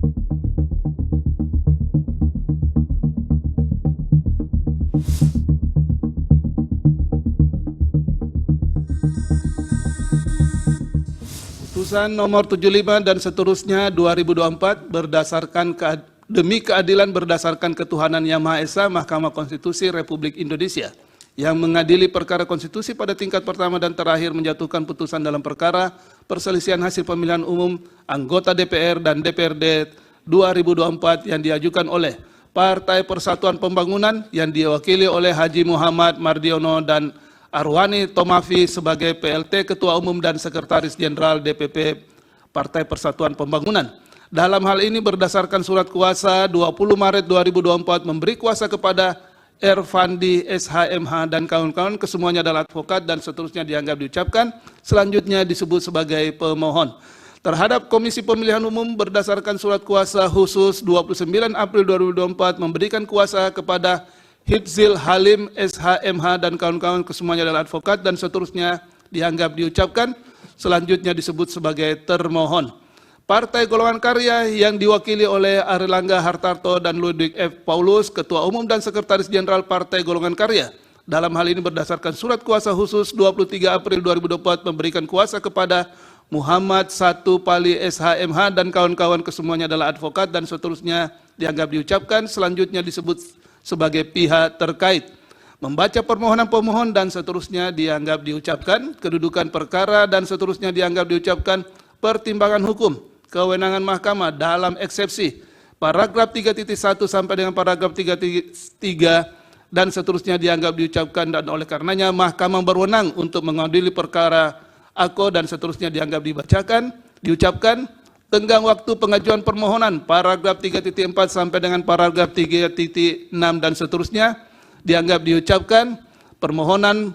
Putusan nomor 75 dan seterusnya 2024 berdasarkan demi keadilan berdasarkan ketuhanan Yang Maha Esa, Mahkamah Konstitusi Republik Indonesia yang mengadili perkara konstitusi pada tingkat pertama dan terakhir menjatuhkan putusan dalam perkara perselisihan hasil pemilihan umum anggota DPR dan DPRD 2024 yang diajukan oleh Partai Persatuan Pembangunan yang diwakili oleh Haji Muhammad Mardiono dan Arwani Tomafi sebagai PLT Ketua Umum dan Sekretaris Jenderal DPP Partai Persatuan Pembangunan. Dalam hal ini berdasarkan surat kuasa 20 Maret 2024 memberi kuasa kepada Ervandi SHMH dan kawan-kawan kesemuanya adalah advokat dan seterusnya dianggap diucapkan, selanjutnya disebut sebagai pemohon. Terhadap Komisi Pemilihan Umum berdasarkan surat kuasa khusus 29 April 2024 memberikan kuasa kepada Hifzil Halim SHMH dan kawan-kawan kesemuanya adalah advokat dan seterusnya dianggap diucapkan, selanjutnya disebut sebagai termohon. Partai Golongan Karya yang diwakili oleh Airlangga Hartarto dan Ludwig F. Paulus, Ketua Umum dan Sekretaris Jenderal Partai Golongan Karya. Dalam hal ini berdasarkan surat kuasa khusus 23 April 2024 memberikan kuasa kepada Muhammad Satu Pali SHMH dan kawan-kawan kesemuanya adalah advokat dan seterusnya dianggap diucapkan, selanjutnya disebut sebagai pihak terkait. Membaca permohonan pemohon dan seterusnya dianggap diucapkan, kedudukan perkara dan seterusnya dianggap diucapkan, pertimbangan hukum, kewenangan mahkamah dalam eksepsi, paragraf 3.1 sampai dengan paragraf 3.3 dan seterusnya dianggap diucapkan dan oleh karenanya mahkamah berwenang untuk mengadili perkara AKO dan seterusnya dianggap diucapkan, tenggang waktu pengajuan permohonan paragraf 3.4 sampai dengan paragraf 3.6 dan seterusnya dianggap diucapkan, permohonan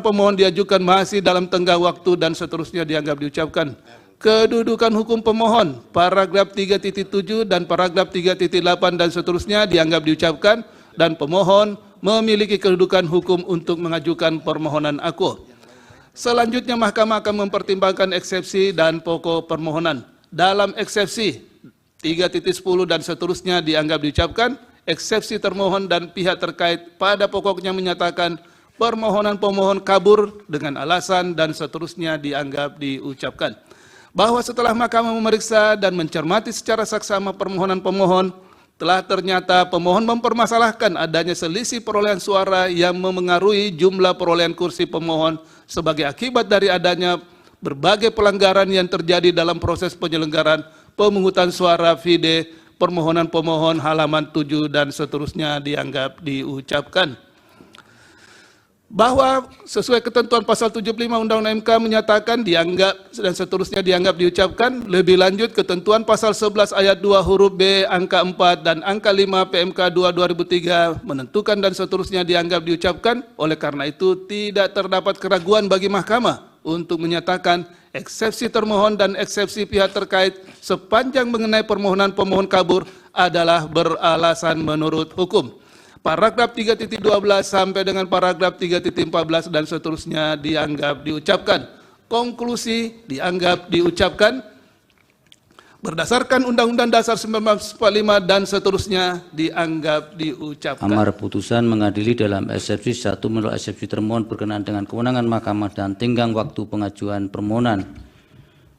pemohon diajukan masih dalam tenggang waktu dan seterusnya dianggap diucapkan. Kedudukan hukum pemohon paragraf 3.7 dan paragraf 3.8 dan seterusnya dianggap diucapkan dan pemohon memiliki kedudukan hukum untuk mengajukan permohonan AKO. Selanjutnya mahkamah akan mempertimbangkan eksepsi dan pokok permohonan. Dalam eksepsi 3.10 dan seterusnya dianggap diucapkan, eksepsi termohon dan pihak terkait pada pokoknya menyatakan permohonan pemohon kabur dengan alasan dan seterusnya dianggap diucapkan. Bahwa setelah mahkamah memeriksa dan mencermati secara saksama permohonan pemohon, telah ternyata pemohon mempermasalahkan adanya selisih perolehan suara yang memengaruhi jumlah perolehan kursi pemohon sebagai akibat dari adanya berbagai pelanggaran yang terjadi dalam proses penyelenggaraan pemungutan suara vide permohonan pemohon halaman 7 dan seterusnya dianggap diucapkan. Bahwa sesuai ketentuan pasal 75 Undang-Undang MK menyatakan dianggap dan seterusnya dianggap diucapkan. Lebih lanjut ketentuan pasal 11 ayat 2 huruf B angka 4 dan angka 5 PMK 2 2003 menentukan dan seterusnya dianggap diucapkan. Oleh karena itu tidak terdapat keraguan bagi mahkamah untuk menyatakan eksepsi termohon dan eksepsi pihak terkait sepanjang mengenai permohonan pemohon kabur adalah beralasan menurut hukum. Paragraf 3.12 sampai dengan paragraf 3.14 dan seterusnya dianggap diucapkan. Konklusi dianggap diucapkan berdasarkan Undang-Undang Dasar 1945 dan seterusnya dianggap diucapkan. Amar putusan mengadili dalam eksepsi 1 menurut eksepsi termohon berkenaan dengan kewenangan mahkamah dan tenggang waktu pengajuan permohonan.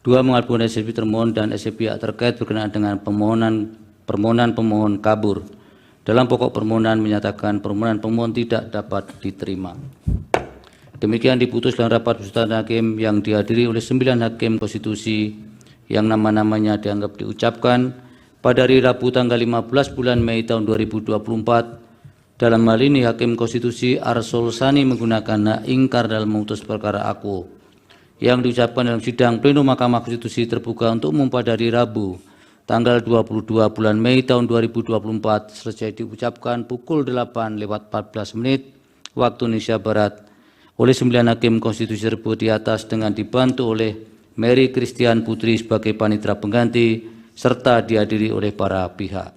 2 mengajukan eksepsi termohon dan eksepsi pihak terkait berkenaan dengan permohonan pemohon kabur. Dalam pokok permohonan menyatakan permohonan pemohon tidak dapat diterima. Demikian diputus dalam rapat permusyawaratan hakim yang dihadiri oleh 9 hakim konstitusi yang nama-namanya dianggap diucapkan pada hari Rabu tanggal 15 bulan Mei tahun 2024. Dalam hal ini hakim konstitusi Arsul Sani menggunakan hak ingkar dalam memutus perkara AKO yang diucapkan dalam sidang pleno Mahkamah Konstitusi terbuka untuk umum pada hari Rabu tanggal 22 bulan Mei tahun 2024 selesai diucapkan pukul 8:14 waktu Indonesia Barat oleh 9 hakim konstitusi tersebut di atas dengan dibantu oleh Mary Christian Putri sebagai panitera pengganti serta dihadiri oleh para pihak.